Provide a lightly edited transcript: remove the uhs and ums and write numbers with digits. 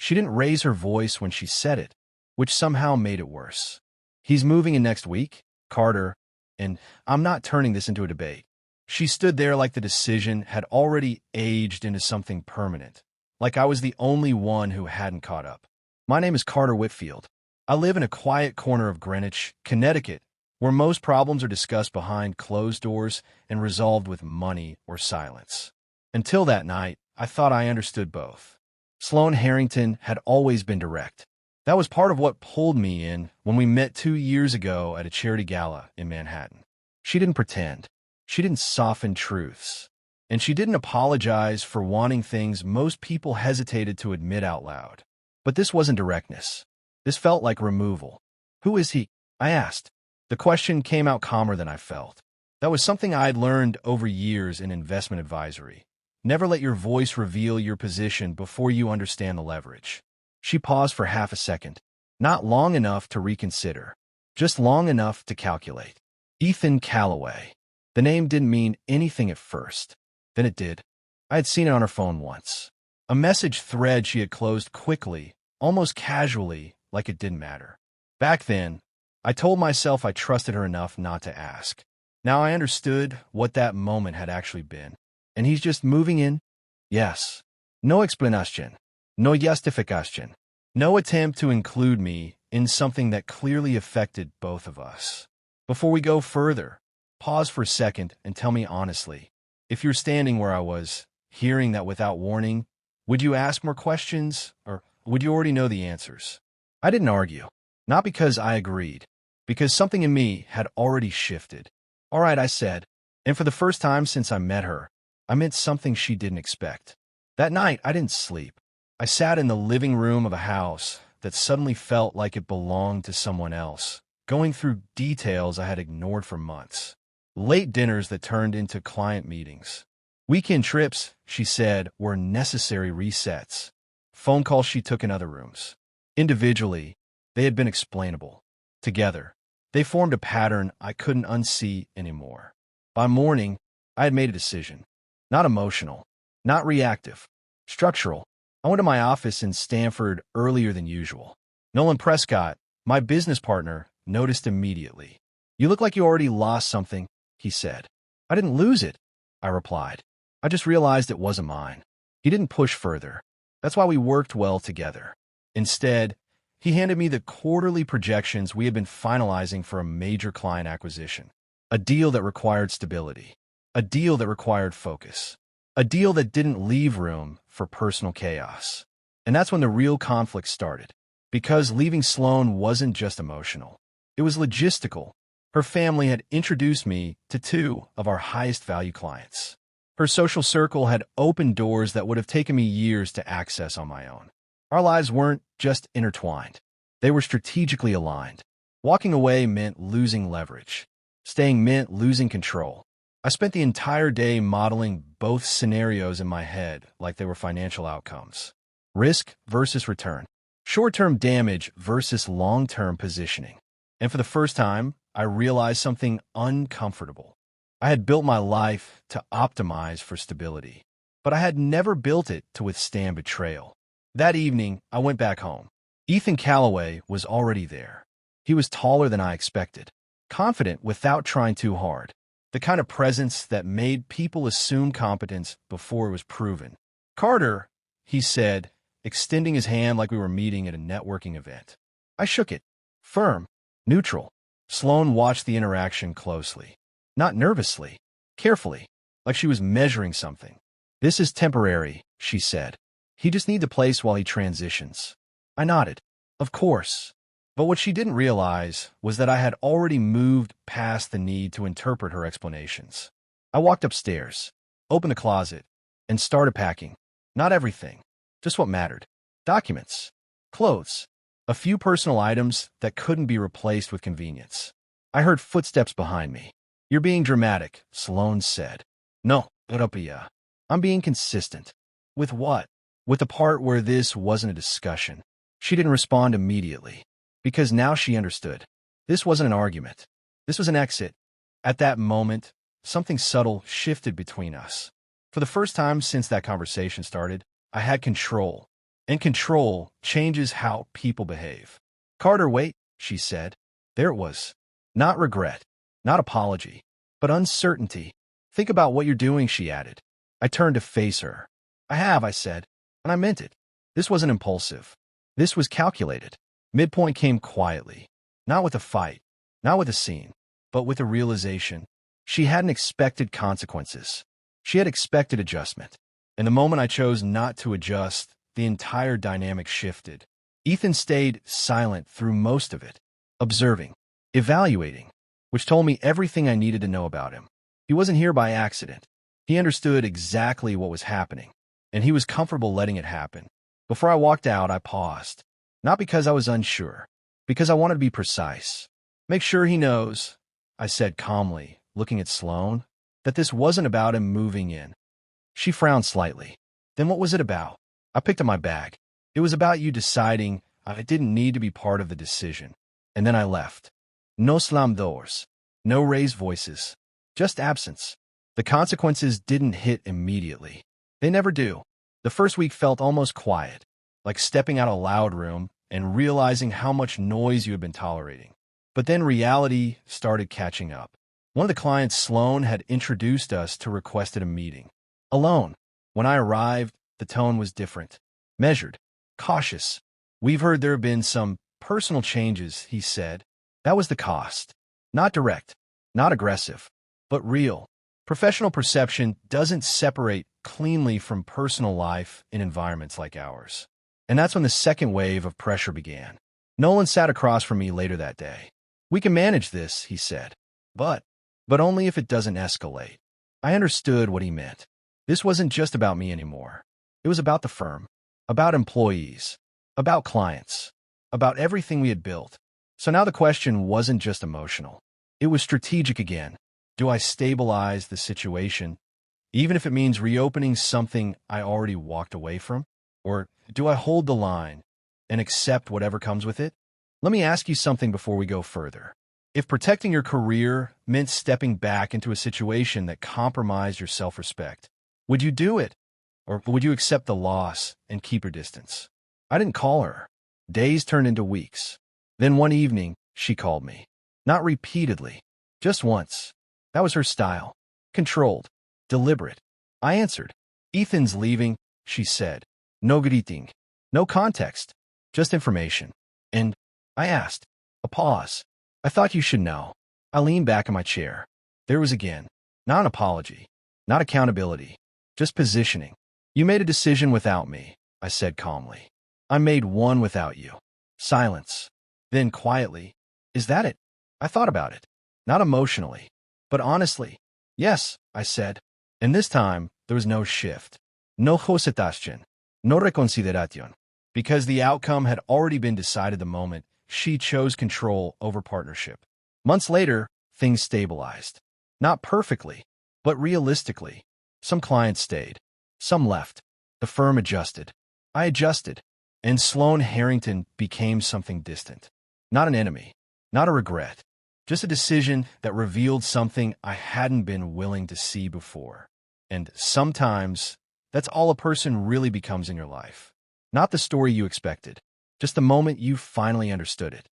She didn't raise her voice when she said it, which somehow made it worse. He's moving in next week, Carter, and I'm not turning this into a debate. She stood there like the decision had already aged into something permanent, like I was the only one who hadn't caught up. My name is Carter Whitfield. I live in a quiet corner of Greenwich, Connecticut, where most problems are discussed behind closed doors and resolved with money or silence. Until that night, I thought I understood both. Sloane Harrington had always been direct. That was part of what pulled me in when we met 2 years ago at a charity gala in Manhattan. She didn't pretend. She didn't soften truths. And she didn't apologize for wanting things most people hesitated to admit out loud. But this wasn't directness. This felt like removal. Who is he? I asked. The question came out calmer than I felt. That was something I had learned over years in investment advisory. Never let your voice reveal your position before you understand the leverage. She paused for half a second, not long enough to reconsider, just long enough to calculate. Ethan Calloway. The name didn't mean anything at first. Then it did. I had seen it on her phone once. A message thread she had closed quickly, almost casually, like it didn't matter. Back then, I told myself I trusted her enough not to ask. Now I understood what that moment had actually been. And he's just moving in? Yes. No explanation. No justification. No attempt to include me in something that clearly affected both of us. Before we go further, pause for a second and tell me honestly, if you're standing where I was, hearing that without warning, would you ask more questions, or would you already know the answers? I didn't argue. Not because I agreed, because something in me had already shifted. All right, I said, and for the first time since I met her, I meant something she didn't expect. That night, I didn't sleep. I sat in the living room of a house that suddenly felt like it belonged to someone else, going through details I had ignored for months. Late dinners that turned into client meetings. Weekend trips, she said, were necessary resets. Phone calls she took in other rooms. Individually, they had been explainable. Together, they formed a pattern I couldn't unsee anymore. By morning, I had made a decision. Not emotional, not reactive, structural. I went to my office in Stanford earlier than usual. Nolan Prescott, my business partner, noticed immediately. You look like you already lost something, he said. I didn't lose it, I replied. I just realized it wasn't mine. He didn't push further. That's why we worked well together. Instead, he handed me the quarterly projections we had been finalizing for a major client acquisition. A deal that required stability. A deal that required focus. A deal that didn't leave room for personal chaos. And that's when the real conflict started. Because leaving Sloane wasn't just emotional. It was logistical. Her family had introduced me to 2 of our highest value clients. Her social circle had opened doors that would have taken me years to access on my own. Our lives weren't just intertwined. They were strategically aligned. Walking away meant losing leverage. Staying meant losing control. I spent the entire day modeling both scenarios in my head like they were financial outcomes. Risk versus return. Short-term damage versus long-term positioning. And for the first time, I realized something uncomfortable. I had built my life to optimize for stability, but I had never built it to withstand betrayal. That evening, I went back home. Ethan Calloway was already there. He was taller than I expected, confident without trying too hard, the kind of presence that made people assume competence before it was proven. Carter, he said, extending his hand like we were meeting at a networking event. I shook it. Firm. Neutral. Sloane watched the interaction closely. Not nervously. Carefully. Like she was measuring something. This is temporary, she said. He just needs a place while he transitions. I nodded. Of course. But what she didn't realize was that I had already moved past the need to interpret her explanations. I walked upstairs, opened the closet, and started packing. Not everything. Just what mattered. Documents. Clothes. A few personal items that couldn't be replaced with convenience. I heard footsteps behind me. You're being dramatic, Sloane said. No, Utopia. I'm being consistent. With what? With the part where this wasn't a discussion. She didn't respond immediately, because now she understood. This wasn't an argument. This was an exit. At that moment, something subtle shifted between us. For the first time since that conversation started, I had control. And control changes how people behave. Carter, wait, she said. There it was. Not regret, not apology, but uncertainty. Think about what you're doing, she added. I turned to face her. I said, and I meant it. This wasn't impulsive. This was calculated. Midpoint came quietly, not with a fight, not with a scene, but with a realization. She hadn't expected consequences. She had expected adjustment. And the moment I chose not to adjust, the entire dynamic shifted. Ethan stayed silent through most of it, observing, evaluating, which told me everything I needed to know about him. He wasn't here by accident. He understood exactly what was happening, and he was comfortable letting it happen. Before I walked out, I paused. Not because I was unsure, because I wanted to be precise. Make sure he knows, I said calmly, looking at Sloane, that this wasn't about him moving in. She frowned slightly. Then what was it about? I picked up my bag. It was about you deciding I didn't need to be part of the decision. And then I left. No slam doors. No raised voices. Just absence. The consequences didn't hit immediately. They never do. The first week felt almost quiet, like stepping out of a loud room and realizing how much noise you had been tolerating. But then reality started catching up. One of the clients Sloane had introduced us to requested a meeting. Alone. When I arrived, the tone was different. Measured. Cautious. We've heard there have been some personal changes, he said. That was the cost. Not direct. Not aggressive. But real. Professional perception doesn't separate cleanly from personal life in environments like ours. And that's when the second wave of pressure began. Nolan sat across from me later that day. We can manage this, he said. But only if it doesn't escalate. I understood what he meant. This wasn't just about me anymore. It was about the firm, about employees, about clients, about everything we had built. So now the question wasn't just emotional. It was strategic again. Do I stabilize the situation, even if it means reopening something I already walked away from? Or do I hold the line and accept whatever comes with it? Let me ask you something before we go further. If protecting your career meant stepping back into a situation that compromised your self-respect, would you do it? Or would you accept the loss and keep your distance? I didn't call her. Days turned into weeks. Then one evening, she called me. Not repeatedly, just once. That was her style. Controlled. Deliberate. I answered. Ethan's leaving, she said. No greeting. No context. Just information. And I asked. A pause. I thought you should know. I leaned back in my chair. There was again. Not an apology. Not accountability. Just positioning. You made a decision without me, I said calmly. I made one without you. Silence. Then quietly. Is that it? I thought about it. Not emotionally. But honestly, yes, I said. And this time, there was no shift. No hesitation. No reconsideración. Because the outcome had already been decided the moment she chose control over partnership. Months later, things stabilized. Not perfectly, but realistically. Some clients stayed. Some left. The firm adjusted. I adjusted. And Sloane Harrington became something distant. Not an enemy. Not a regret. Just a decision that revealed something I hadn't been willing to see before. And sometimes, that's all a person really becomes in your life. Not the story you expected, just the moment you finally understood it.